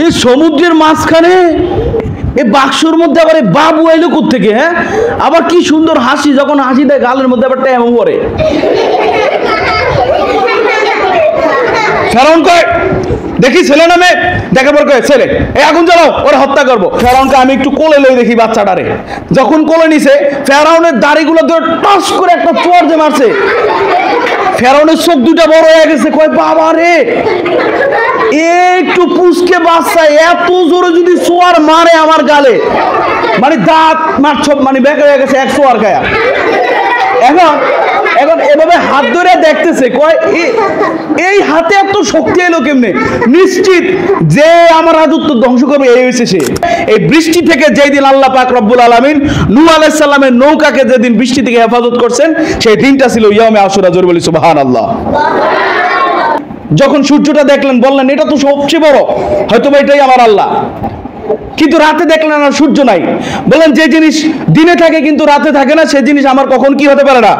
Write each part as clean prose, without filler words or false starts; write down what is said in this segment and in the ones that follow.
এই সমুদ্রের মাঝখানে এই বাক্সর মধ্যে আবার এই বাবু এলো কোত্থেকে? হ্যাঁ, আবার কি সুন্দর হাসি, যখন হাসি দেয় গালের মধ্যে আবার ট্যাম পড়ে। ফেরাউন কয় দেখি ছেলে নামে, দেখার পর কয় ছেলে, এই আগুন জ্বালাও, ওরা হত্যা করবো। ফেরাউনকে আমি একটু কোলে লই দেখি বাচ্চাটারে। যখন কোলে নিছে, ফেরাউনের দাড়িগুলো ধরে টস করে একটা চোর যে মারছে। ফেরাউনের চোখ দুটা বড় হয়ে গেছে। কয় বাবা রে, একটু পুষকে বাচ্চা এত জোরে যদি চোয়ার মারে আমার গালে, মানে দাঁত মার সব মানে বেঁকে হয়ে গেছে এক চোয়ার খায়া। এখন এখন এভাবে হাত ধরে দেখতেছে, কয় এই হাতে এত শক্তি এলো কেমনে? নিশ্চিত যে আমার রাজত্ব ধ্বংস করবে এই হয়েছে সে। এই বৃষ্টি থেকে যেই দিন আল্লাহ পাক রব্বুল আলামিন নূহ আলাইহিস সালামের নৌকাকে যেদিন বৃষ্টি থেকে হেফাজত করছেন, সেই দিনটা ছিল ইয়াউমে আশুরা। জোরে বলি সুবহানাল্লাহ। যখন সূর্যটা দেখলেন, বললেন এটা তো সবচেয়ে বড়, হয়তো বা এটাই আমার আল্লাহ। কিন্তু রাতে দেখলেন না, সূর্য নাই। বলেন যে জিনিস দিনে থাকে কিন্তু রাতে থাকে না, সেই জিনিস আমার কখন কি হতে পারে না?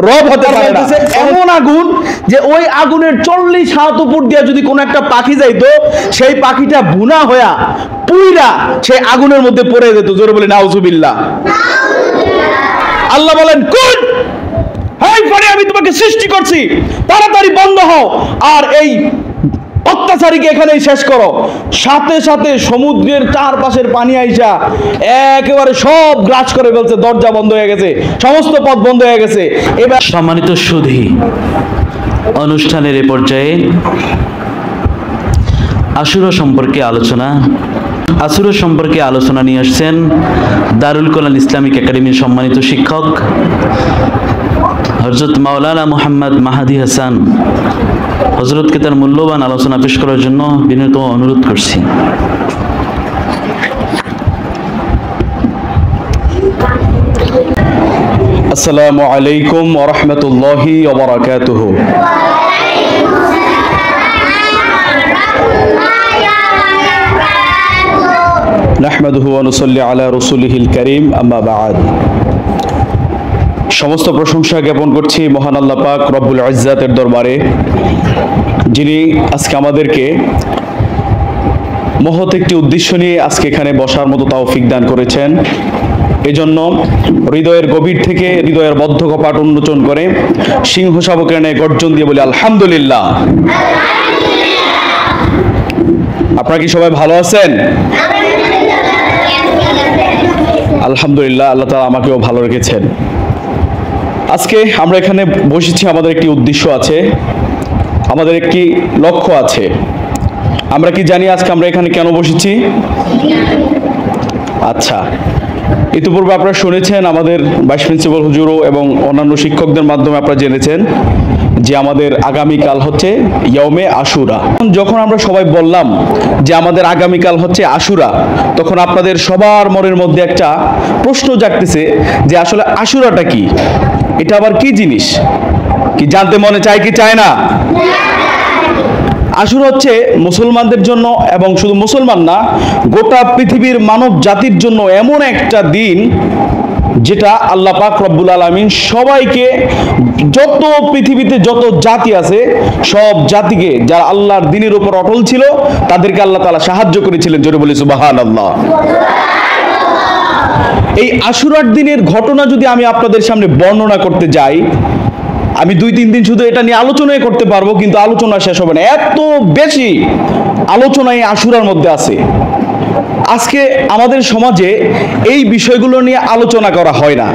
রব হতে পারে না। এমন আগুন যে ওই আগুনের 40 হাত উপর দিয়ে যদি কোনো একটা পাখি যাইতো, সেই পাখিটা বুনা হইয়া পুইরা সেই আগুনের মধ্যে পড়ে যেত। জোরে বলি নাউজুবিল্লাহ। আল্লাহ বলেন কুন, এই পানি আমি তোমাকে সৃষ্টি করছি, তাড়াতাড়ি বন্ধ হও আর এই অত্যাচারীকে এখানেই শেষ করো। সাথে সাথে সমুদ্রের চারপাশের পানি আইসা একেবারে সব গ্রাস করে ফেলছে। দরজা বন্ধ হয়ে গেছে, সমস্ত পথ বন্ধ হয়ে গেছে। এবার সম্মানিত সুধী, অনুষ্ঠানের এ পর্যায়ে আশুরা সম্পর্কে আলোচনা নিয়ে আসছেন দারুল কোরআন ইসলামিক একাডেমির সম্মানিত শিক্ষক হযরত মাওলানা মুহাম্মদ মাহাদি হাসান। হযরতকে তার মূল্যবান আলোচনা পেশ করার জন্য বিনীত অনুরোধ করছি। আসসালামু আলাইকুম ওয়া রাহমাতুল্লাহি ওয়া বারাকাতুহু। নাহমাদুহু ওয়া নুসাল্লি আলা রাসূলিহিল কারীম, আম্মা বা'দ। সমস্ত প্রশংসা জ্ঞাপন করছি মহান আল্লাহ পাক রব্বুল ইজ্জাতের দরবারে, যিনি আজকে আমাদেরকে মহৎ একটি উদ্দেশ্য নিয়ে আজকে এখানে বসার মতো তৌফিক দান করেছেন। এজন্য হৃদয়ের গভীর থেকে হৃদয়ের বদ্ধ কপাট উন্মোচন করে সিংহ শাবকের ন্যায় গর্জন দিয়ে বলি আলহামদুলিল্লাহ। আপনারা কি সবাই ভালো আছেন? আলহামদুলিল্লাহ, আল্লাহ তাআলা আমাকেও ভালো রেখেছেন। আজকে আমরা এখানে বসেছি, আমাদের একটি উদ্দেশ্য আছে, আমাদের একটি লক্ষ্য আছে। আমরা কি জানি আজকে আমরা এখানে কেন বসেছি? আচ্ছা, ইতিপূর্বে আপনারা শুনেছেন, আমাদের ভাইস প্রিন্সিপাল হুজুরও এবং অন্যান্য শিক্ষকদের মাধ্যমে আপনারা জেনেছেন যে আমাদের আগামীকাল হচ্ছে ইয়াউমে আশুরা। যখন আমরা সবাই বললাম যে আমাদের আগামীকাল হচ্ছে আশুরা, তখন আপনাদের সবার মনের মধ্যে একটা প্রশ্ন জাগতেছে যে আসলে আশুরাটা কি, এটা আবার কি জিনিস, কি জানতে মনে চায় কি চায় না? আশুরা হচ্ছে মুসলমানদের জন্য, এবং শুধু মুসলমান না, গোটা পৃথিবীর মানব জাতির জন্য এমন একটা দিন যেটা আল্লাহ পাক রব্বুল আলামিন সবাইকে, যত পৃথিবীতে যত জাতি আছে সব জাতিকে যারা আল্লাহর দ্বীনের উপর অটল ছিল তাদেরকে আল্লাহ তাআলা সাহায্য করেছিলেন। জোরে বলি সুবহানাল্লাহ। এই আশুরার দিনের ঘটনা যদি আমি আপনাদের সামনে বর্ণনা করতে যাই, আমি 2-3 দিন শুধু এটা নিয়ে আলোচনাই করতে পারবো, কিন্তু আলোচনা শেষ হবে না। এত বেশি আলোচনা এই আশুরার মধ্যে আছে। আজকে আমাদের সমাজে এই বিষয়গুলো নিয়ে আলোচনা করা হয় না।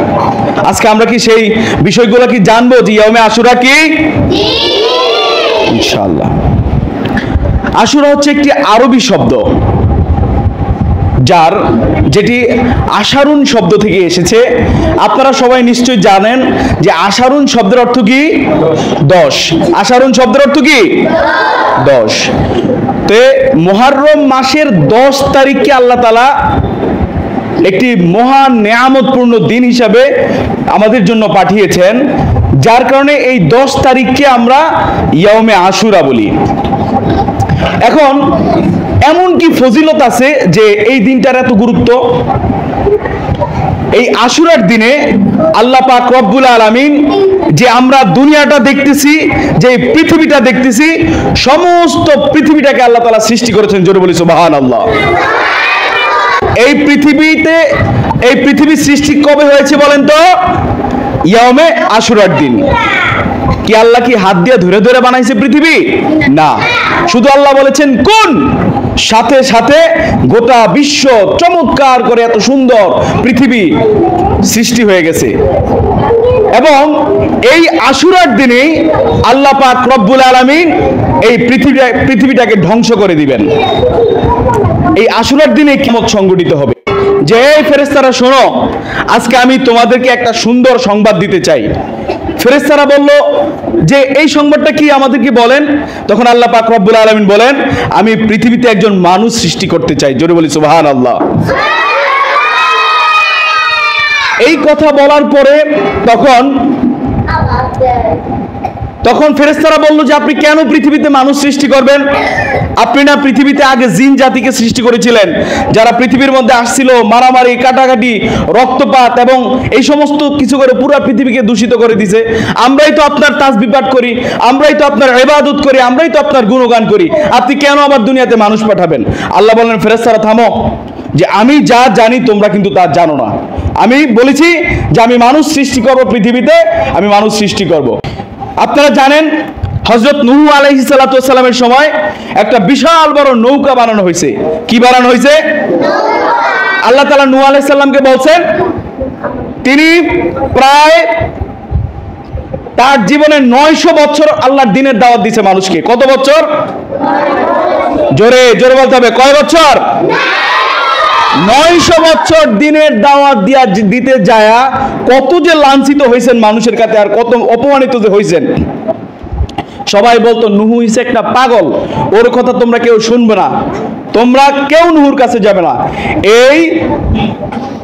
আজকে আমরা কি সেই বিষয়গুলো কি জানবো যে ইয়াউমে আশুরা কি? ইনশাআল্লাহ। আশুরা হচ্ছে একটি আরবি শব্দ, যেটি আশারুন শব্দ থেকে এসেছে। আপনারা সবাই নিশ্চয়ই জানেন যে আশারুন শব্দের অর্থ কি? 10। আশারুন শব্দের অর্থ কি? 10। তো মুহররম মাসের 10 তারিখকে আল্লাহ তাআলা একটি মহান নেয়ামতপূর্ণ দিন হিসাবে আমাদের জন্য পাঠিয়েছেন, যার কারণে এই 10 তারিখকে আমরা ইয়াউমে আশুরা বলি। এখন এমন কি ফজিলত আছে যে এই দিনটার এত গুরুত্ব? এই আশুরার দিনে আল্লাহ পাক রব্বুল আলামিন যে আমরা দুনিয়াটা দেখতেছি, যে পৃথিবীটা দেখতেছি, সমস্ত পৃথিবীটাকে আল্লাহ তাআলা সৃষ্টি করেছেন। জোরে বলি সুবহানাল্লাহ। এই পৃথিবীর সৃষ্টি কবে হয়েছে বলেন তো? ইয়াউমে আশুরার দিন। কি আল্লাহ কি হাত দিয়ে ধরে ধরে বানাইছে পৃথিবী? না, শুধু আল্লাহ বলেছেন কোন, সাথে সাথে গোটা বিশ্ব চমৎকার করে এত সুন্দর পৃথিবী সৃষ্টি হয়ে গেছে। এবং এই আশুরার দিনে আল্লাহ পাক রব্বুল আলামিন এই পৃথিবীটাকে ধ্বংস করে দিবেন। এই আশুরার দিনে কিয়ামত সংঘটিত হবে। যে ফেরেশতারা শোনো, আজকে আমি তোমাদেরকে একটা সুন্দর সংবাদ দিতে চাই। ফেরেশতারা বলল যে এই সংবাদটা কি, আমাদেরকে বলেন। তখন আল্লাহ পাক রব্বুল আলামিন বলেন, আমি পৃথিবীতে একজন মানুষ সৃষ্টি করতে চাই। জোরে বলি সুবহানাল্লাহ। এই কথা বলার পরে তখন ফেরেশতারা বলল যে আপনি কেন পৃথিবীতে মানুষ সৃষ্টি করবেন? আপনি না পৃথিবীতে আগে জিন জাতিকে সৃষ্টি করেছিলেন, যারা পৃথিবীর মধ্যে আসছিল, মারামারি, কাটাকাটি, রক্তপাত এবং এই সমস্ত কিছু করে পুরো পৃথিবীকে দূষিত করে দিয়েছে। আমরাই তো আপনার তাসবিহ পাঠ করি, আমরাই তো আপনার ইবাদত করি, আমরাই তো আপনার গুণগান করি, আপনি কেন আবার দুনিয়াতে মানুষ পাঠাবেন? আল্লাহ বললেন, ফেরেশতারা থামো, যে আমি যা জানি তোমরা কিন্তু তা জানো না। আমি বলেছি যে আমি মানুষ সৃষ্টি করব, পৃথিবীতে আমি মানুষ সৃষ্টি করব। আপনারা জানেন হযরত নূহ আলাইহিস সালাতু ওয়াস সালামের সময় একটা বিশাল বড় নৌকা বানানো হয়েছে। কি বানানো হয়েছে? আল্লাহ তাআলা নূহ আলাইহিস সালামকে বলছেন, তিনি প্রায় তার জীবনে 900 বছর আল্লাহর দ্বীনের দাওয়াত দিয়েছে মানুষকে। কত বছর? জোরে জোরে বলতে হবে, কয় বছর? 900 বছর দ্বীনের দাওয়াত দিতে যায় কত যে লাঞ্ছিত হয়েছেন মানুষের কাছে, আর কত অপমানিত যে হয়েছেন। সবাই বলতো নূহ হইছে একটা পাগল, ওর কথা তোমরা কেউ শুনবে না, তোমরা কেউ নূহুর কাছে যাবে না। এই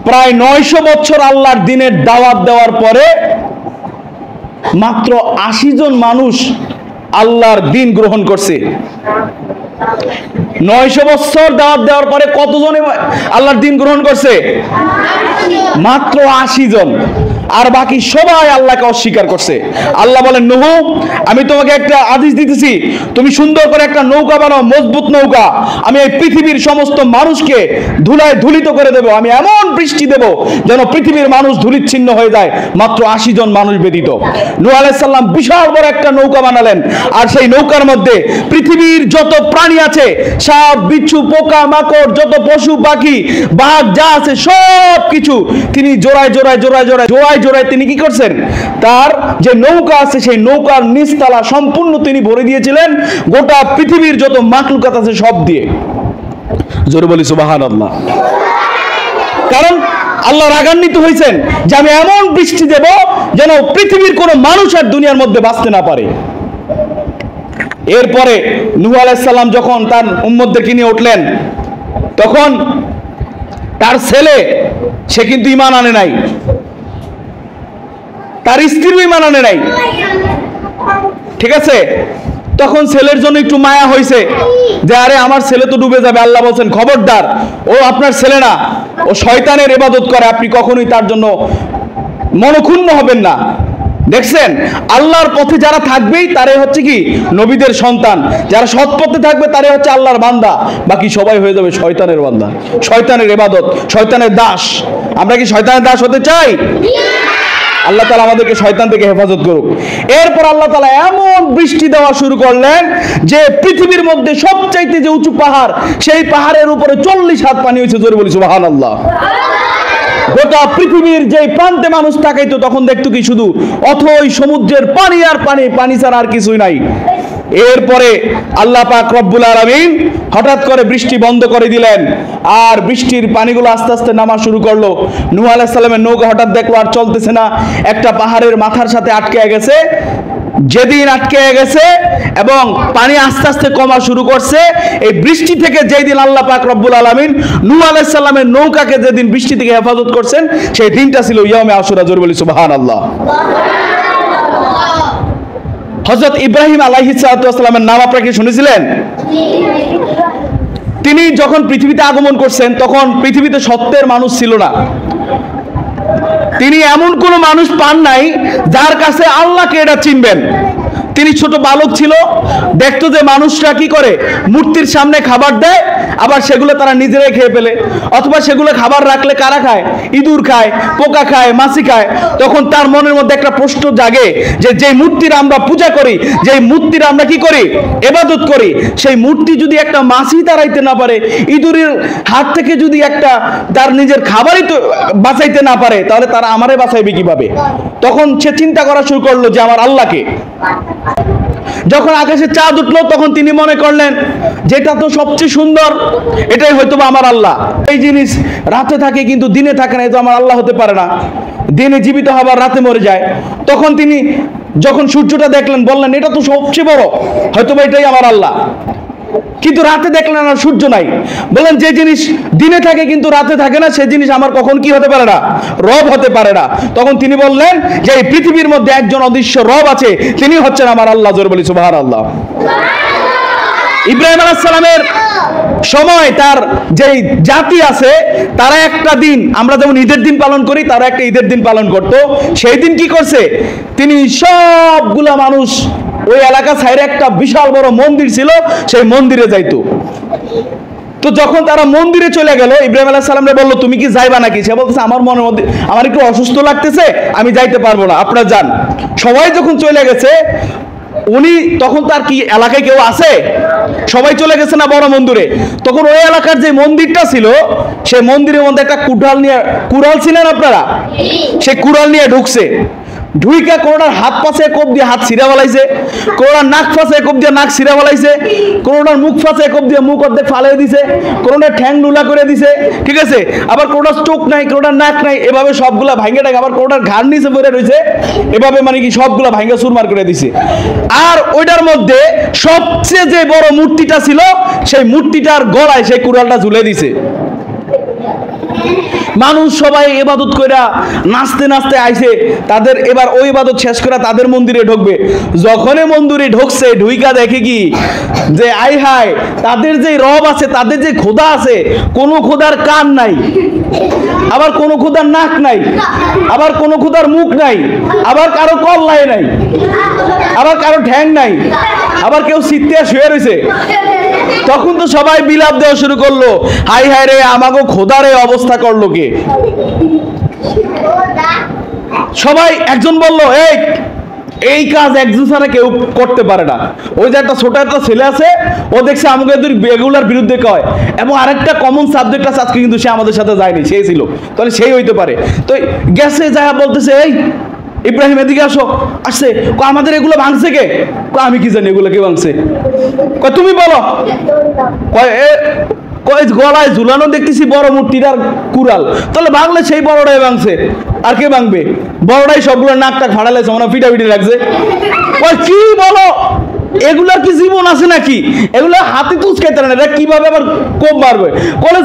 প্রায় 900 বছর আল্লাহর দ্বীনের দাওয়াত দেওয়ার পরে মাত্র 80 জন মানুষ আল্লাহর দ্বীন গ্রহণ করছে। 900 বছর দাওয়াত দেওয়ার পরে কতজনে আল্লাহর দ্বীন গ্রহণ করছে? মাত্র 80 জন। আর বাকি সবাই আল্লাহকে অস্বীকার করছে। আল্লাহ বলেন, নূহ, আমি তোমাকে একটা আদেশ দিতেছি, তুমি সুন্দর করে একটা নৌকা বানাও, মজবুত নৌকা। আমি এই পৃথিবীর সমস্ত মানুষকে ধুলায় ধুলিত করে দেব। আমি এমন বৃষ্টি দেব যেন পৃথিবীর মানুষ ধুলিচ্ছিন্ন হয়ে যায়, মাত্র 80 জন মানুষ ব্যতীত। নূহ আলাইহিস সালাম বিশাল বড় একটা নৌকা বানালেন, আর সেই নৌকার মধ্যে পৃথিবীর যত প্রাণী আছে, সাপ, বিচ্ছু, পোকা, মাকড়, যত পশু পাখি, বাঘ যা আছে সব কিছু তিনি জোড়ায় তিনি কি করছেন? তার যে নৌকা আছে সেই নৌকার নিচতলা সম্পূর্ণ তিনি ভরে দিয়েছিলেন গোটা পৃথিবীর যত মাখলুকাত আছে সব দিয়ে। জোরে বলি সুবহানাল্লাহ। কারণ আল্লাহ রাগান্বিত হয়েছেন যে আমি এমন বৃষ্টি দেব যেন পৃথিবীর কোনো মানুষ আর দুনিয়ার মধ্যে বাঁচতে না পারে। এরপরে নূহ আলাইহিস সালাম যখন তার উম্মতদেরকে নিয়ে উঠলেন, তখন তার ছেলে, সে কিন্তু ঈমান আনে নাই, তার স্ত্রীও ঈমান আনে নাই, ঠিক আছে? তখন ছেলের জন্য একটু মায়া হয়েছে যে আরে আমার ছেলে তো ডুবে যাবে। আল্লাহ বলছেন, খবরদার, ও আপনার ছেলে না, ও শয়তানের ইবাদত করে, আপনি কখনোই তার জন্য মনক্ষুণ্ণ হবেন না। দেখছেন, আল্লাহর পথে যারা থাকবেই তারাই হচ্ছে কি নবীদের সন্তান, যারা সৎ পথে থাকবে তারাই হচ্ছে আল্লাহর বান্দা, বাকি সবাই হয়ে যাবে শয়তানের বান্দা, শয়তানের ইবাদত, শয়তানের দাস। আমরা কি শয়তানের দাস হতে চাই? আল্লাহ তাআলা আমাদেরকে শয়তান থেকে হেফাজত করুক। এরপর আল্লাহ তাআলা এমন বৃষ্টি দেওয়া শুরু করলেন যে পৃথিবীর মধ্যে সবচাইতে যে উঁচু পাহাড়, সেই পাহাড়ের উপরে 40 হাত পানি হয়েছে। জোরে বলি সুবহানাল্লাহ। গোটা পৃথিবীর যে প্রান্তে মানুষ তাকাইতো তখন দেখতো কি শুধু অথই সমুদ্রের পানি আর পানি, পানি ছাড়া আর কিছুই নাই। এরপরে আল্লাহ পাক রব্বুল আলামিন হঠাৎ করে বৃষ্টি বন্ধ করে দিলেন, আর বৃষ্টির পানিগুলো আস্তে আস্তে নামা শুরু করলো। নূহ আলাইহিস সালামের নৌকা হঠাৎ দেখলো আর চলতেছে না, একটা পাহাড়ের মাথার সাথে আটকে গেছে। যেদিন আটকে গেছে এবং পানি আস্তে আস্তে কমা শুরু করছে, এই বৃষ্টি থেকে যেই দিন আল্লাহ পাক রব্বুল আলামিন নূহ আলাইহিস সালামের নৌকাকে যেদিন বৃষ্টি থেকে হেফাজত করছেন, সেই দিনটা ছিল ইয়াউমে আশুরা। জোরে বলি সুবহানাল্লাহ। হযরত ইব্রাহিম আলাইহিস সালামের নাম আপনারা কি শুনেছিলেন? তিনি যখন পৃথিবীতে আগমন করছেন তখন পৃথিবীতে সত্যের মানুষ ছিল না। তিনি এমন কোনো মানুষ পান নাই যার কাছে আল্লাহকে এটা চিনবেন। তিনি ছোট বালক ছিল, দেখতো যে মানুষরা কি করে মূর্তির সামনে খাবার দেয়, আবার সেগুলো তারা নিজেরাই খেয়ে ফেলে, অথবা সেগুলো খাবার রাখলে কারা খায়, ইঁদুর খায়, পোকা খায়, মাছি খায়। তখন তার মনের মধ্যে একটা প্রশ্ন জাগে যে যেই মূর্তির আমরা পূজা করি, যেই মূর্তির আমরা কি করি, ইবাদত করি, সেই মূর্তি যদি একটা মাছি তাড়াইতে না পারে, ইঁদুরের হাত থেকে যদি একটা তার নিজের খাবারই তো বাঁচাইতে না পারে, তাহলে তারা আমারে বাঁচাইবে কিভাবে? তখন সে চিন্তা করা শুরু করলো যে আমার আল্লাহকে। যখন আকাশে চাঁদ উঠলো তখন তিনি মনে করলেন যেটা তো সবচেয়ে সুন্দর, এটাই হয়তো আমার আল্লাহ। এই জিনিস রাতে থাকে কিন্তু দিনে থাকে না, এটা আমার আল্লাহ হতে পারে না। দিনে জীবিত হবার রাতে মরে যায়। তখন তিনি যখন সূর্যটা দেখলেন বললেন এটা তো সবচেয়ে বড়, হয়তো এটাই আমার আল্লাহ। কিন্তু রাতে দেখলেন না, সূর্য নাই। বললেন যে জিনিস দিনে থাকে কিন্তু রাতে থাকে না, সেই জিনিস আমার কখন কি হতে পারে না, রব হতে পারে না। তখন তিনি বললেন যে এই পৃথিবীর মধ্যে একজন অদৃশ্য রব আছে, তিনি হচ্ছেন আমার আল্লাহ। জোরে বলি সুবহানাল্লাহ। ইব্রাহিম আলাইহিস সালামের সময় তার যেই জাতি আছে তারা একটা দিন, আমরা যেমন ঈদের দিন পালন করি, তারা একটা ঈদের দিন পালন করত। সেই দিন কি করছে, তিনি সবগুলা মানুষ ওই এলাকা ছাইরে একটা বিশাল বড় মন্দির ছিল, সেই মন্দিরে যাইতো। তো যখন তারা মন্দিরে চলে গেল, ইব্রাহিম আলাইহিস সালামরে বলল তুমি কি যাইবা নাকি? সে বলতেছে আমার মনের মধ্যে আমার একটু অসুস্থ লাগতেছে, আমি যাইতে পারবো না, আপনারা যান। সবাই যখন চলে গেছে, উনি তখন তার কি এলাকায় কেউ আছে? সবাই চলে গেছে না বড় মন্দিরে। তখন ওই এলাকার যে মন্দিরটা ছিল, সেই মন্দিরের মধ্যে একটা কুড়াল ছিলেন আপনারা, সেই কুড়াল নিয়ে ঢুকছে। ঢুইকা কোনোটার হাত পাশে কোপ দিয়ে হাত ছিঁড়া ফেলাইছে, কোনোটার নাক ফাঁসে কোপ দিয়ে নাক ছিঁড়া ফেলাইছে, কোনোটার মুখ ফাঁসে কোপ দিয়ে মুখ অর্ধেক ফালাই দিছে, কোনোটার ঠ্যাং লুলা করে দিছে, ঠিক আছে? আবার কোনোটার চোখ নাই, কোনোটার নাক নাই, এভাবে সবগুলা ভাঙ্গে টাকে, আবার কোনোটার ঘাড় নিচে পড়ে রয়েছে, এভাবে মানে কি সবগুলা ভাঙ্গে চুরমার করে দিছে। আর ওইটার মধ্যে সবচেয়ে যে বড় মূর্তিটা ছিল, সেই মূর্তিটার গলায় সেই কুড়ালটা ঝুলে দিছে। মানুষ সবাই ইবাদত কইরা নাচতে নাচতে আইছে, তাদের এবার ওই ইবাদত শেষ করে তাদের মন্দিরে ঢুকবে। যখনই মন্দিরে ঢুকছে, ঢুইকা দেখে কি যে আই হায়, তাদের যে রব আছে, তাদের যে খোদা আছে, কোন খোদার কান নাই, আবার কোন খোদার নাক নাই, আবার কোন খোদার মুখ নাই, আবার কারো কল্লাই নাই, আবার কারো ঠ্যাং নাই, আবার কেউ সিটতে শুয়ে রয়েছে। তখন তো সবাই বিলাপ দেওয়া শুরু করলো, হাই হাই রে, আমাকে খোদার এই অবস্থা করলো কে? সবাই একজন বলল এই কাজ একজন ছাড়া কেউ করতে পারে না। ওই যে একটা ছোট একটা ছেলে আছে, ও দেখছে আমাকে এগুলার বিরুদ্ধে কয়, এবং আরেকটা কমন সাবজেক্ট আছে আজকে, কিন্তু সে আমাদের সাথে যায়নি, সেই ছিল, তাহলে সেই হইতে পারে। তো গেছে যায় বলতেছে এই ইব্রাহিম এদিকে আসো। আসছে, আমাদের এগুলো ভাঙছে কে? আমি কি জানি এগুলো কে ভাঙছে? তুমি বলো। গলায় ঝুলানো দেখতেছি বড় মূর্তিটার কুড়াল, তাহলে ভাঙলে সেই বড়টাই ভাঙছে, আর কে ভাঙবে? বড়টাই সবগুলো নাক টাক ফাড়ালাইছে, মনে পিটাপিটি লাগছে। কি বলো, এগুলার কি জীবন আছে নাকি? এগুলো হাতে তুচকাইতে পারে না, এটা কিভাবে আবার কোপ মারবে? বলে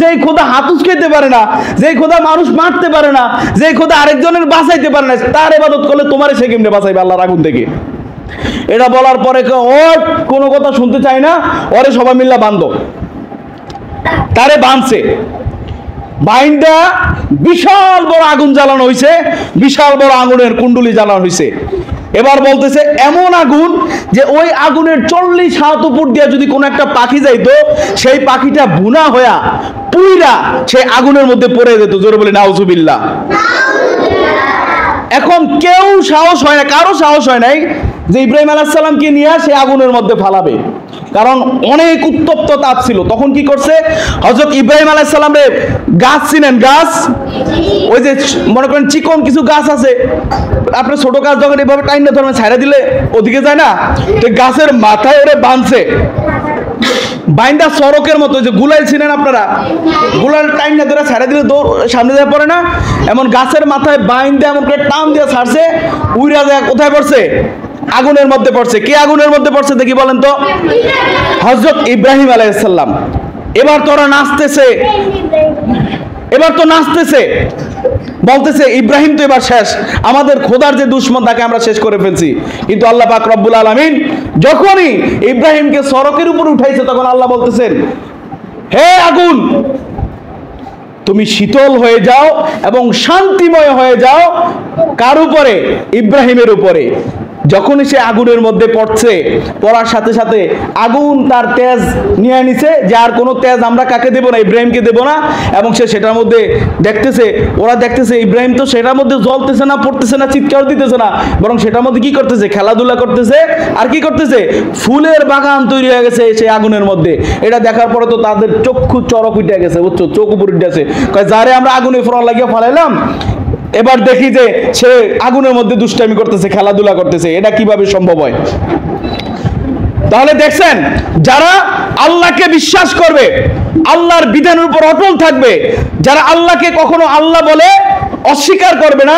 যে খোদা হাত উচকাইতে পারে না, যে খোদা মানুষ মারতে পারে না, যে খোদা আরেকজনের বাঁচাইতে পারে না, তার ইবাদত করলে তোমার সে কেমনে বাঁচাইবে আল্লাহর আগুন থেকে? এটা বলার পরে ও কোনো কথা শুনতে চায় না, ওরে সবাই মিল্লা বান্ধব, তারে বাঁধছে। বাইন্দা বিশাল বড় আগুন জ্বালানো হয়েছে, বিশাল বড় আগুনের কুণ্ডুলি জ্বালানো হয়েছে। এবার বলতেছে এমন আগুন যে ওই আগুনের 40 হাত উপর দিয়ে যদি কোনো একটা পাখি যাইতো, সেই পাখিটা বুনা হইয়া পুইরা সেই আগুনের মধ্যে পড়ে যেত। জোরে বলে নাউজুবিল্লাহ। এখন কেউ সাহস হয় না, কারো সাহস হয় নাই যে ইব্রাহিম আলাইহিস সালামকে নিয়ে সেই আগুনের মধ্যে ফালাবে, কারণ অনেক উত্তপ্ত তাপ ছিল। তখন কি করছে, হযরত ইব্রাহিম আলাইহিস সালামরে গাছ চিনেন, গাছ, ওই যে মনে করেন চিকন কিছু গাছ আছে, আপনার ছোট গাছ যখন এভাবে টাইনা ধরবেন ছাইড়া দিলে ওদিকে যায় না, তো গাছের মাথায় ওরে বাঁধছে, বাইন্দা সড়কের মতো, যে গুলাইল ছিলেন আপনারা, গুলাইল টাইনা ধরে ছাড়া দিলে দৌড় সামনে যায় পড়ে না, এমন গাছের মাথায় বাইন্দা এমন করে টান দিয়ে ছাড়ছে, উইরা যায় কোথায় পড়ছে? আগুনের মধ্যে পড়ছে। কে আগুনের মধ্যে পড়ছে দেখি বলেন তো? হযরত ইব্রাহিম আলাইহিস সালাম। এবার তোরা নাচতেছে, এবার তো নাচতেছে, বলতেছে ইব্রাহিম তো এবার শেষ, আমাদের খোদার যে দুশমন তাকে আমরা শেষ করে ফেলছি। কিন্তু আল্লাহ পাক রব্বুল আলামিন যখনই ইব্রাহিমকে সড়কের উপর উঠাইছে, তখন আল্লাহ বলতেছেন হে আগুন, তুমি শীতল হয়ে যাও এবং শান্তিময় হয়ে যাও। কার উপরে? ইব্রাহিমের উপরে। যখনই সে আগুনের মধ্যে পড়ছে, পড়ার সাথে সাথে আগুন তার তেজ নিয়ে নিছে, যে আর কোনো তেজ আমরা কাকে দেব না, ইব্রাহিমকে দেব না। এবং সে সেটার মধ্যে দেখতেছে, ওরা দেখতেছে ইব্রাহিম তো সেটার মধ্যে জ্বলতেছে না, পড়তেছে না, চিৎকার দিতেছে না, বরং সেটার মধ্যে কি করতেছে? খেলাধুলা করতেছে। আর কি করতেছে? ফুলের বাগান তৈরি হয়ে গেছে সেই আগুনের মধ্যে। এটা দেখার পরে তো তাদের চক্ষু চড়ক উঠে গেছে, বুঝছো, চোখ উপর উঠে গেছে। যারে আমরা আগুনে ফোড়া লাগিয়ে ফালাইলাম, এবার দেখি যে সে আগুনের মধ্যে দুষ্টামি করতেছে, খেলাধুলা করতেছে। এটা কিভাবে সম্ভব হয়? তাহলে দেখছেন, যারা আল্লাহকে বিশ্বাস করবে, আল্লাহর বিধানের উপর অটল থাকবে, যারা আল্লাহকে কখনো আল্লাহ বলে অস্বীকার করবে না,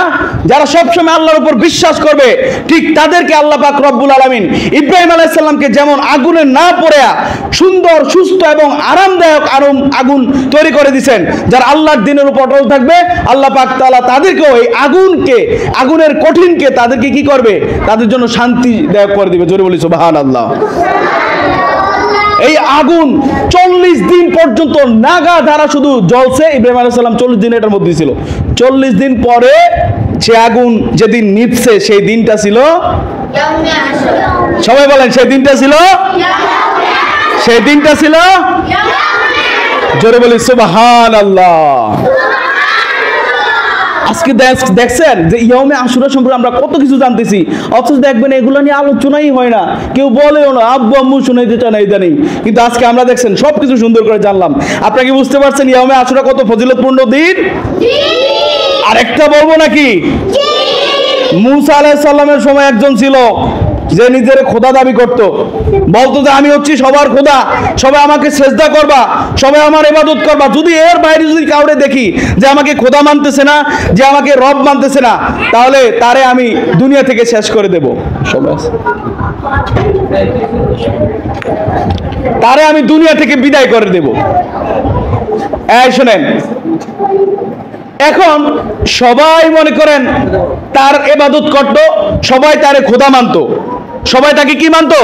যারা সবসময় আল্লাহর উপর বিশ্বাস করবে, ঠিক তাদেরকে আল্লাহ পাক রব্বুল আলামিন ইব্রাহিম আলাইহিস সালামকে যেমন আগুনে না পড়ে সুন্দর, সুস্থ এবং আরামদায়ক আগুন তৈরি করে দিয়েছেন, যারা আল্লাহর দ্বীনের উপর অটল থাকবে, আল্লাহ পাক তাআলা তাদেরকেও এই আগুনের কঠিনকে তাদেরকে কি করবে? তাদের জন্য শান্তিদায়ক করে দিবে। জোরে বলি সুবহানাল্লাহ। এই আগুন 40 দিন পর্যন্ত নাগা ধারা শুধু জ্বলছে। ইব্রাহিম আলাইহিস সালাম 40 দিন এটার মধ্যে ছিল। 40 দিন পরে সে আগুন যেদিন নিভছে, সেই দিনটা ছিল, সবাই বলেন, সেই দিনটা ছিল, সেই দিনটা ছিল, জোরে বলি সুবহানাল্লাহ। আজকে দেখছেন যে ইয়াউমে আশুরা সম্পর্কে আমরা কত কিছু জানতেছি, অথচ দেখবেন এগুলো নিয়ে আলোচনাই হয় না, কেউ বলেও না, আব্বু আম্মু শুনাইতে চায় না ইদানিং। কিন্তু আজকে আমরা দেখছেন সবকিছু সুন্দর করে জানলাম। আপনারা কি বুঝতে পারছেন ইয়াউমে আশুরা কত ফজিলতপূর্ণ দিন? আরেকটা বলবো নাকি? মুসা আলাইহিস সালামের সময় একজন ছিল যে নিজের খোদা দাবি করত, বলতো যে আমি হচ্ছি সবার খোদা, সবাই আমাকে সেজদা করবা, সবাই আমার ইবাদত করবা। যদি এর বাইরে যদি কাউরে দেখি যে আমাকে খোদা মানতেছে না, যে আমাকে রব মানতেছে না, তাহলে তারে আমি দুনিয়া থেকে শেষ করে দেব। তারে আমি দুনিয়া থেকে বিদায় করে দেব। এই শোনেন, এখন সবাই মনে করেন তার ইবাদত করত, সবাই তারে খোদা মানতো, সবাই তাকে কি মানতো?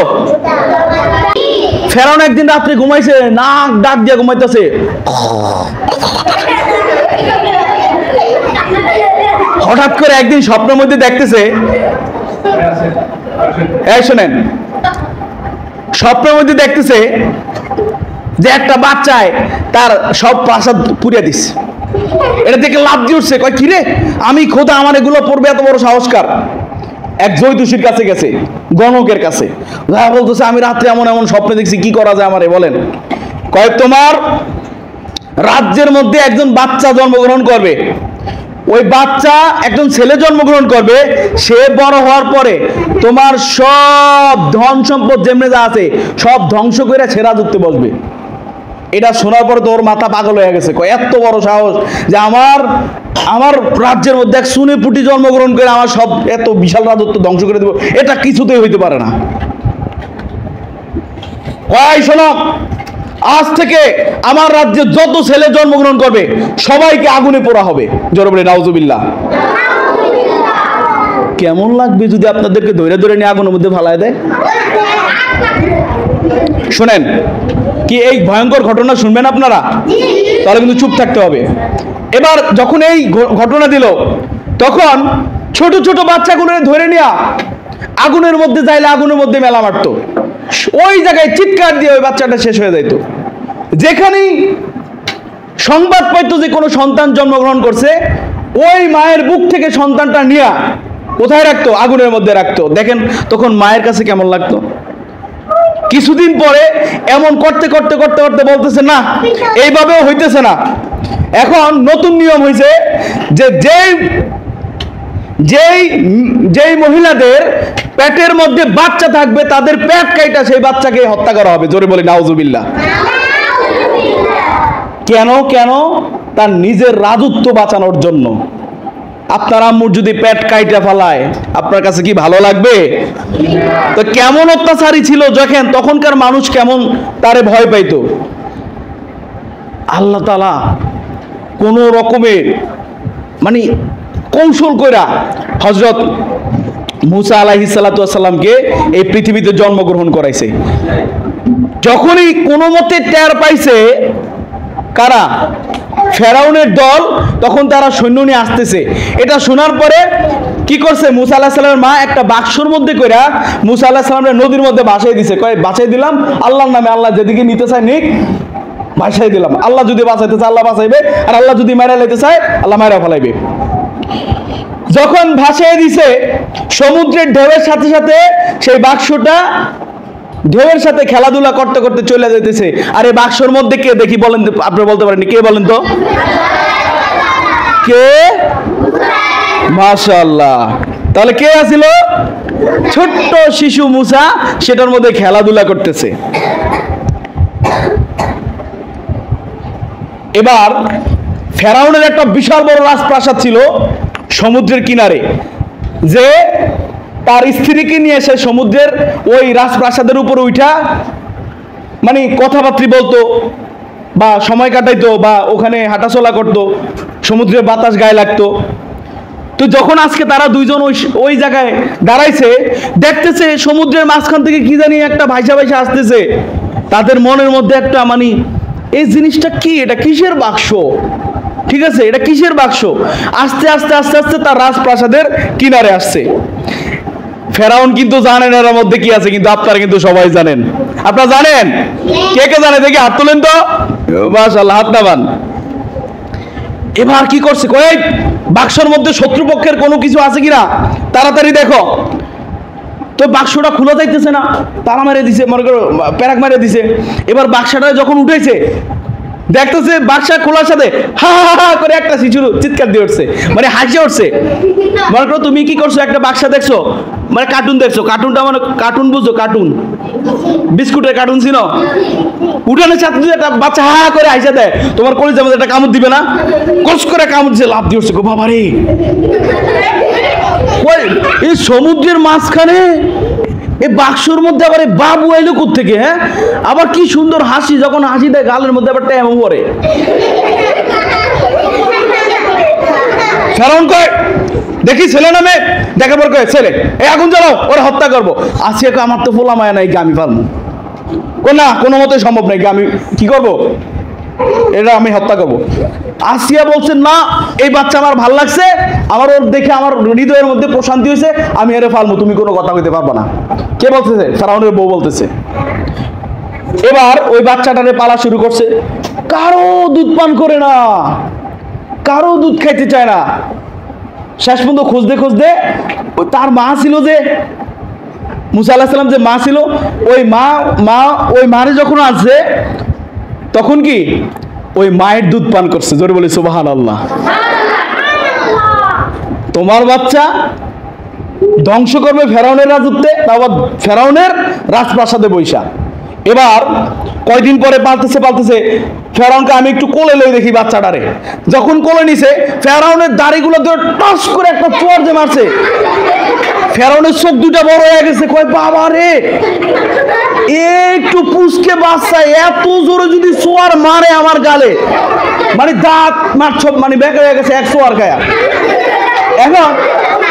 ফেরাউন একদিন রাত্রে ঘুমাইছে, নাক ডাক দিয়ে ঘুমাইতেছে। হঠাৎ করে একদিন স্বপ্নের মধ্যে দেখতেছে, এই শোনেন, স্বপ্নের মধ্যে দেখতেছে যে একটা বাচ্চায় তার সব প্রাসাদ পুড়িয়ে দিচ্ছে। এটা দেখে লাভ দিয়ে উঠছে, কয় কিরে আমি খোদা, আমার এগুলো পড়বে এত বড় সাহসকার। এক জৈতুষীর কাছে গেছে, গণকের কাছে, বলতেছে আমি রাত্রে এমন এমন স্বপ্নে দেখছি, কি করা যায় আমারে বলেন। কয় তোমার রাজ্যের মধ্যে একজন বাচ্চা জন্মগ্রহণ করবে, ওই বাচ্চা একজন ছেলে জন্মগ্রহণ করবে, সে বড় হওয়ার পরে তোমার সব ধন সম্পদ যেমনি যা আছে সব ধ্বংস করে ছেঁড়া ধরতে বসবে। এটা শোনার পরে তো ওর মাথা পাগল হয়ে গেছে, এত বড় সাহস যে আমার রাজ্যের মধ্যে এক সুনে পুটি জন্মগ্রহণ করে আমার সব এত বিশাল রাজত্ব ধ্বংস করে দেব, এটা কিছুতেই হইতে পারে না। শোনো, আজ থেকে আমার রাজ্যে যত ছেলে জন্মগ্রহণ করবে সবাইকে আগুনে পোড়া হবে। জোরে বলে নাউজুবিল্লাহ। কেমন লাগবে যদি আপনাদেরকে ধরে ধরে নিয়ে আগুনের মধ্যে ফালায় দেয়? শোনেন, কি এই ভয়ঙ্কর ঘটনা শুনবেন আপনারা? তাহলে কিন্তু চুপ থাকতে হবে। এবার যখন এই ঘটনা দিল, তখন ছোট ছোট বাচ্চাগুলো ধরে নিয়ে আগুনের মধ্যে যাইলে আগুনের মধ্যে মেলা মারতো, ওই জায়গায় চিৎকার দিয়ে ওই বাচ্চাটা শেষ হয়ে যাইতো। যেখানেই সংবাদ পাইতো যে কোনো সন্তান জন্মগ্রহণ করছে, ওই মায়ের বুক থেকে সন্তানটা নিয়ে কোথায় রাখতো? আগুনের মধ্যে রাখতো। দেখেন তখন মায়ের কাছে কেমন লাগতো। কিছুদিন পরে এমন করতে করতে করতে করতে বলতেছে না, এইভাবেও হইতেছে না। এখন নতুন নিয়ম হয়েছে যে যেই মহিলাদের পেটের মধ্যে বাচ্চা থাকবে তাদের পেট কাইটা সেই বাচ্চাকে হত্যা করা হবে। জোরে বলি নাউজুবিল্লাহ। কেন? তার নিজের রাজত্ব বাঁচানোর জন্য। আপনার আম্মুর যদি পেট কাইটা ফেলায় আপনার কাছে কি ভালো লাগবে? তো কেমন অত্যাচারী ছিল যখন, তখনকার মানুষ কেমন তারে ভয় পাইতো। আল্লাহ তাআলা কোন রকমের মানে কৌশল কইরা হযরত মুসা আলাইহিস সালাতু ওয়াস সালামকে এই পৃথিবীতে জন্মগ্রহণ করাইছে। যখনই কোনো মতে টের পাইছে, কারা? ফেরাউনের দল তখন তারা সৈন্য নিয়ে আসতেছে। এটা শোনার পরে কি করছে, মুসা আলাইহিস সালামের মা একটা বাক্সর মধ্যে কইরা মুসা আলাইহিস সালামের নদীর মধ্যে ভাসাই দিছে। কয় বাঁচাই দিলাম আল্লাহর নামে, আল্লাহ যেদিকে নিতে চায় নিক, ভাসাই দিলাম। আল্লাহ যদি বাঁচাইতে চায় আল্লাহ বাঁচাইবে, আর আল্লাহ যদি মারা লাইতে চায় আল্লাহ মারা ফেলাইবে। যখন ভাসাই দিছে, সমুদ্রের ঢেউয়ের সাথে সাথে সেই বাক্সটা ঢেউয়ের সাথে খেলাধুলা করতে করতে চলে যেতেছে। আর এই বাক্সর মধ্যে কে দেখি বলেন তো, আপনি বলতে পারেননি, কে বলেন তো কে? মাশাআল্লাহ। তাহলে কে আছিল? ছোট্ট শিশু মুসা, সেটার মধ্যে খেলাধুলা করতেছে। এবার ফেরাউনের একটা বিশাল বড় রাজপ্রাসাদ ছিল সমুদ্রের কিনারে, যে তার স্ত্রীকে নিয়ে এসে সমুদ্রের ওই রাজপ্রাসাদের উপর উঠা মানে কথাবার্তা বলতো বা সময় কাটাইতো বা ওখানে হাঁটাচলা করতো, সমুদ্রের বাতাস গায়ে লাগতো। তো যখন আজকে তারা দুইজন ওই জায়গায় দাঁড়াইছে, দেখতেছে সমুদ্রের মাঝখান থেকে কি জানি একটা ভাইসা ভাইসা আসতেছে, তাদের মনের মধ্যে একটা মানে এই জিনিসটা কি, এটা কিসের বাক্স, ঠিক আছে, এটা কিসের বাক্স? আস্তে আস্তে আস্তে আস্তে তার রাজপ্রাসাদের কিনারে আসছে। ফেরাউন কিন্তু জানেন এর মধ্যে কি আছে, কিন্তু আপনারা কিন্তু সবাই জানেন। আপনারা জানেন? কে কে জানে দেখি হাত তোলেন তো। মাশাআল্লাহ, হাত নামান। এবার কি করছে, কয় বাক্সর মধ্যে শত্রুপক্ষের কোনো কিছু আছে কিনা তাড়াতাড়ি দেখো। তো বাক্সটা খোলা যাইতেছে না, তালা মেরে দিছে, মনে করো প্যারাক মেরে দিছে। এবার বাক্সটা যখন উঠেছে, দেখতেছে বাক্সা খোলার সাথে হা হা হা করে একটা শিশুর চিৎকার দিয়ে উঠছে, মানে হাসি উঠছে। মনে করো তুমি কি করছো, একটা বাক্সা দেখছো, মানে কার্টুন দেখছো, কার্টুনটা মানে কার্টুন বুঝছো, কার্টুন বিস্কুটের কার্টুন ছিল, উঠানের সাথে যদি একটা বাচ্চা হা হা করে হাসা দেয়, তোমার কলেজের মধ্যে একটা কামড় দিবে না? কস করে কামড় দিচ্ছে, লাভ দিয়ে উঠছে, গো বাবা রে। এই সমুদ্রের মাঝখানে এই বাক্সর মধ্যে আবার এই বাবু এলো কোত্থেকে? হ্যাঁ, আবার কি সুন্দর হাসি, যখন হাসি দেয় গালের মধ্যে আবার ট্যাম পড়ে। ফেরাউন কয় দেখি ছেলে নামে, দেখার পর কয় ছেলে, এই আগুন জ্বালাও, ওরা হত্যা করবো। আসিয়া আমার তো ফোলা মায়া নাই, আমি পারবো না, কোনো মতে সম্ভব নাই, আমি কি করবো, এটা আমি হত্যা করবো। আসিয়া বলছেন না, এই বাচ্চা আমার ভাল লাগছে, আমার ওর দেখে আমার হৃদয়ের মধ্যে প্রশান্তি হয়েছে, আমি এর ফালবো, তুমি কোনো কথা কইতে পারবা না। কে বলতেছে? ফেরাউনের বউ বলতেছে। এবার ওই বাচ্চাটারে পালা শুরু করছে, কারো দুধ পান করে না, কারো দুধ খাইতে চায় না। শেষ পর্যন্ত খুঁজতে খুঁজতে তার মা ছিল, যে মুসা আলাইহিস সালাম যে মা ছিল, ওই ওই মারে যখন আসছে, তখন কি ওই মায়ের দুধ পান করছে। জোরে বলি সুবহানাল্লাহ। তোমার বাচ্চা ধ্বংস করবে ফেরাউনের রাজত্বে, তারপর ফেরাউনের রাজপ্রাসাদে বৈশা। এবার কয়দিন পরে পালতেছে ফেরাউনকে আমি একটু কোলে লই দেখি বাচ্চাটারে। যখন কোলে নিছে, ফেরাউনের দাড়িগুলো ধরে টস করে একটা চোর যে মারছে, ফেরাউনের চোখ দুটা বড় হয়ে গেছে। কয় বাবা রে, একটু পুষকে বাচ্চা এত জোরে যদি চোয়ার মারে আমার গালে, মানে দাঁত মারছ, মানে বেঁকে হয়ে গেছে এক চোয়ার খায়া।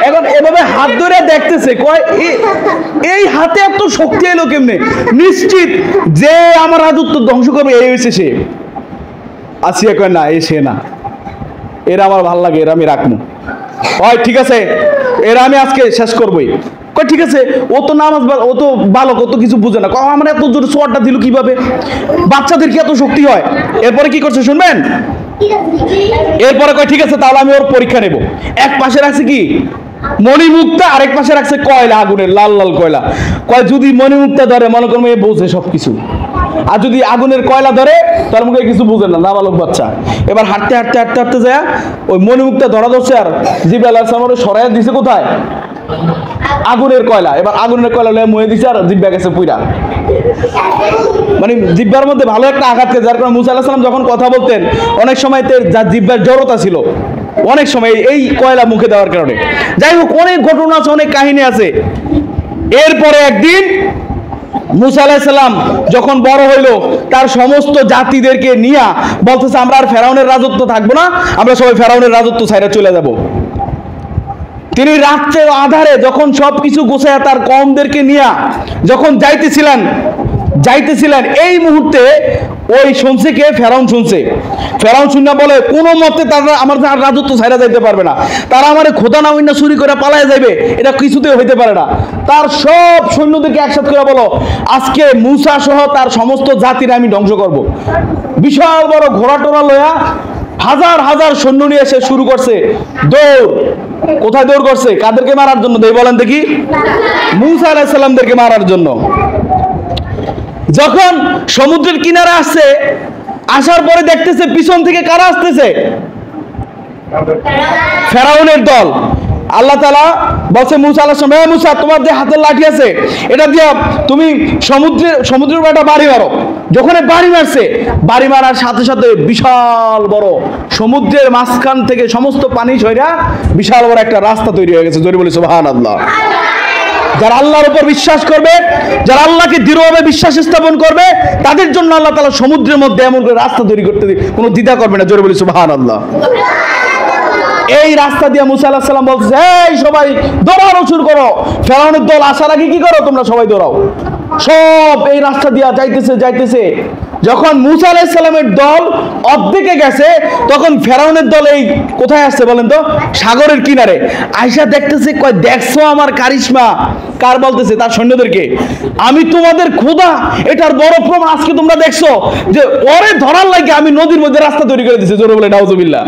এখন এভাবে হাত ধরে দেখতেছে, কয় এই হাতে এত শক্তি এলো কেমনে? নিশ্চিত যে আমার রাজত্ব ধ্বংস করবে এই হয়েছে সে। আসিয়া কয় না, সে না, এরা আমার ভাল লাগে, এরা আমি রাখবো। হয় ঠিক আছে, এরা আমি আজকে শেষ করবোই। কয় ঠিক আছে, ও তো নামাজ, ও তো বালক, ও তো কিছু বুঝে না। আমার এত জোরে সোয়ারটা দিল কিভাবে? বাচ্চাদের কি এত শক্তি হয়? এরপরে কি করছে শুনবেন? এরপরে কয় ঠিক আছে, তাহলে আমি ওর পরীক্ষা নেব। এক পাশে রাখছে কি মণিমুক্তা, আরেক পাশে রাখছে কয়লা, আগুনের লাল লাল কয়লা। কয় যদি মণিমুক্তা ধরে, মনে করবো এ বোঝে সবকিছু, আর যদি আগুনের কয়লা ধরে তার মুখে কিছু বুঝে না, নাবালক বাচ্চা। এবার হাঁটতে হাঁটতে হাঁটতে হাঁটতে যায় ওই মণিমুক্তা ধরা ধরছে, আর জিব্রাইল আলাইহিস সালাম সরাইয়া দিছে কোথায়? আগুনের কয়লা। এবার আগুনের কয়লা লয়ে মুয়ে দিছে, আর জিব্বা গেছে পুইরা, মানে জিব্বার মধ্যে ভালো একটা আঘাত খেয়েছে। যার কারণে মুসা আলাইহিস সালাম যখন কথা বলতেন, অনেক সময় যার জিব্বার জড়তা ছিল, অনেক সময় এই কয়লা মুখে দেওয়ার কারণে। যাই হোক, অনেক ঘটনা আছে, অনেক কাহিনী আছে। এরপরে একদিন মুসা আলাইহিস সালাম যখন বড় হইল, তার সমস্ত জাতিদেরকে নিয়ে বলতেছে আমরা আর ফেরাউনের রাজত্ব থাকবো না, আমরা সবাই ফেরাউনের রাজত্ব ছাইরা চলে যাব। তিনি রাত্রে আধারে যখন সবকিছু গোছায় তার কওমদেরকে নিয়ে যখন যাইতেছিলেন, এই মুহূর্তে ওই শুনছে কে? ফেরাউন শুনছে। ফেরাউন শুনে বলে কোনো মতে তারা আমার রাজত্ব ছাইরা যাইতে পারবে না, তারা আমার খোদা না হইনা চুরি করে পালায় যাবে, এটা কিছুতেই হইতে পারে না। তার সব সৈন্যদেরকে একসাথে করে বলো, আজকে মূসা সহ তার সমস্ত জাতির আমি ধ্বংস করব। বিশাল বড় ঘোড়া টোড়া লয়া হাজার হাজার সৈন্য নিয়ে এসে শুরু করছে দৌড়। কোথায় দৌড় করছে? কাদেরকে মারার জন্য? দেই বলেন দেখি। মূসা আলাইহিস সালামদেরকে মারার জন্য। যখন সমুদ্রের কিনারে আসছে, আসার পরে দেখতেছে পিছন থেকে কারা আসতেছে? ফেরাউনের দল। আল্লাহ তাআলা বলছে মূসা আলাইহিস সালাম, হে মূসা, তোমার যে হাতের লাঠি আছে এটা দিয়া তুমি সমুদ্রের উপর একটা বাড়ি মারো। যখন বাড়ি মারছে, বাড়ি মারার সাথে সাথে বিশাল বড় সমুদ্রের মাঝখান থেকে সমস্ত পানি সইরা বিশাল বড় একটা রাস্তা তৈরি হয়ে গেছে। জোরে বলি সুবহানাল্লাহ। যারা আল্লাহর উপর বিশ্বাস করবে, যারা আল্লাহকে দৃঢ়ভাবে বিশ্বাস স্থাপন করবে, তাদের জন্য আল্লাহ তাআলা সমুদ্রের মধ্যে এমন করে রাস্তা তৈরি করতে কোনো দ্বিধা করবে না। জোরে বলি সুবহানাল্লাহ। এই রাস্তা দিয়ে মূসা আলাইহিস সালাম বলছে, এই সবাই দৌড়ানো শুরু করো। ফেরাউনের দল আসার আগে কি করো? তোমরা সবাই দৌড়াও। সব এই রাস্তা দিয়ে যাইতেছে। যখন মূসা আলাইহিস সালামের দল অর্ধেকে গেছে, তখন ফেরাউনের দল এই কোথায় আসছে বলেন তো? সাগরের কিনারে আয়সা দেখতেছে, কয় দেখছো আমার কারিশমা? কার বলতেছে? তার সৈন্যদেরকে। আমি তোমাদের খোদা, এটার বড় প্রমাণ আজকে তোমরা দেখছো যে ওরে ধরার লাগে আমি নদীর মধ্যে রাস্তা তৈরি করে দিয়েছি। জোরে বলে নাউজুবিল্লাহ।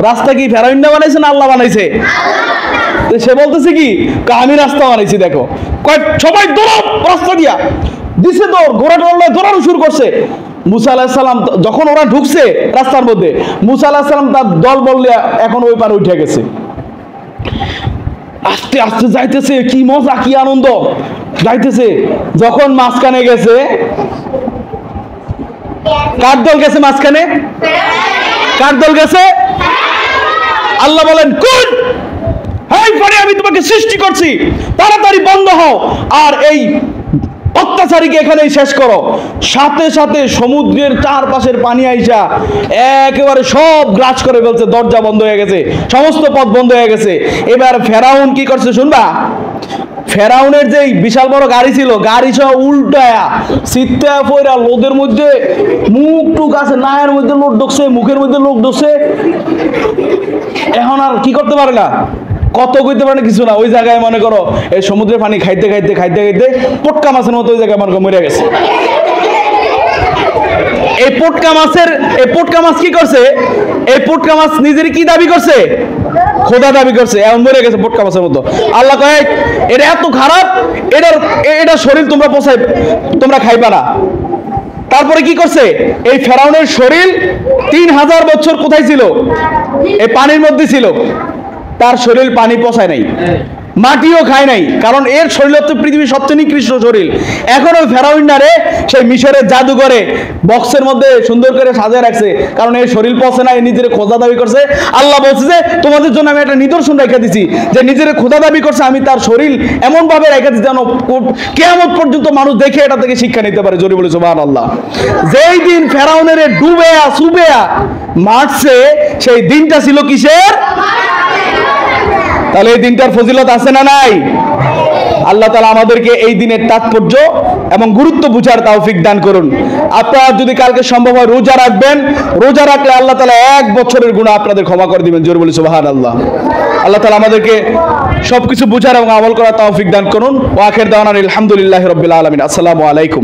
রাস্তা কি ফেরাউন না বানাইছে না আল্লাহ বানাইছে? সে বলতেছে কি, আমি রাস্তা বানাইছি। দেখো, কয় সবাই দৌড়াও রাস্তা দিয়া দিছে দৌড়, ঘোড়া টোড়া দৌড়ানো শুরু করছে। মূসা আলাইহিস সালাম যখন ওরা ঢুকছে রাস্তার মধ্যে, মূসা আলাইহিস সালাম তার দল বললে এখন ওই পারে উঠে গেছে। আস্তে আস্তে যাইতেছে, কি মজা, কি আনন্দ যাইতেছে। যখন মাঝখানে গেছে, কার দল গেছে মাঝখানে? কার দল গেছে? আল্লাহ বলেন, কোন এই পানি আমি তোমাকে সৃষ্টি করছি, তাড়াতাড়ি বন্ধ হও আর এই অত্যাচারীকে এখানেই শেষ করো। সাথে সাথে সমুদ্রের চারপাশের পানি আইসা একেবারে সব গ্রাস করে ফেলছে। দরজা বন্ধ হয়ে গেছে, সমস্ত পথ বন্ধ হয়ে গেছে। এবার ফেরাউন কি করছে শুনবা? ফেরাউনের যে বিশাল বড় গাড়ি ছিল, গাড়ি সহ উল্টায়া সিটটা পয়রা লোদের মধ্যে মুখ টুক আছে, নায়ের মধ্যে লোক ঢুকছে, মুখের মধ্যে লোক ঢুকছে। এখন আর কি করতে পারে না, কত কইতে পারে কিছু না। ওই জায়গায় মনে করো এই সমুদ্রের পানি খাইতে পটকা মাছের মতো ওই জায়গায় মনে করো মরে গেছে। এই পটকা মাছ কি করছে? এই পটকা মাছ নিজের কি দাবি করছে? খোদা দাবি করছে। এমন মরে গেছে পটকা মাছের মতো। আল্লাহ কয় এটা এত খারাপ, এটা শরীর তোমরা খাইবা না। তারপরে কি করছে? এই ফেরাউনের শরীর 3000 বছর কোথায় ছিল? এই পানির মধ্যে ছিল। তার শরীর পানি পচায় নাই, মাটিও খায় নাই, কারণ এর শরীর হচ্ছে পৃথিবীর সবচেয়ে নিকৃষ্ট শরীর। এখন ওই ফেরাউনারে সেই মিশরের জাদুঘরে বক্সের মধ্যে সুন্দর করে সাজিয়ে রাখছে, কারণ এর শরীর পচে না, নিজের খোদা দাবি করছে। আল্লাহ বলছে যে তোমাদের জন্য আমি একটা নিদর্শন রেখে দিছি, যে নিজের খোদা দাবি করছে, আমি তার শরীর এমন ভাবে রেখে দিচ্ছি যেন কিয়ামত পর্যন্ত মানুষ দেখে এটা থেকে শিক্ষা নিতে পারে। জোরে বলে সুবহানাল্লাহ। যেই দিন ফেরাউনের ডুবেয়া সুবেয়া মারছে, সেই দিনটা ছিল কিসের? তাহলে এই দিনটার ফজিলত আছে না নাই? আল্লাহ তাআলা আমাদেরকে এই দিনের তাৎপর্য এবং গুরুত্ব বুঝার তৌফিক দান করুন। আপনারা যদি কালকে সম্ভব হয় রোজা রাখবেন, রোজা রাখলে আল্লাহ তাআলা 1 বছরের গুনাহ আপনাদের ক্ষমা করে দিবেন। জোরে বলি সুবহানাল্লাহ। আল্লাহ তাআলা আমাদেরকে সবকিছু বুঝার এবং আমল করার তৌফিক দান করুন। ওয়া আখির দাওয়ানা আলহামদুলিল্লাহি রাব্বিল আলামিন। আসসালামু আলাইকুম।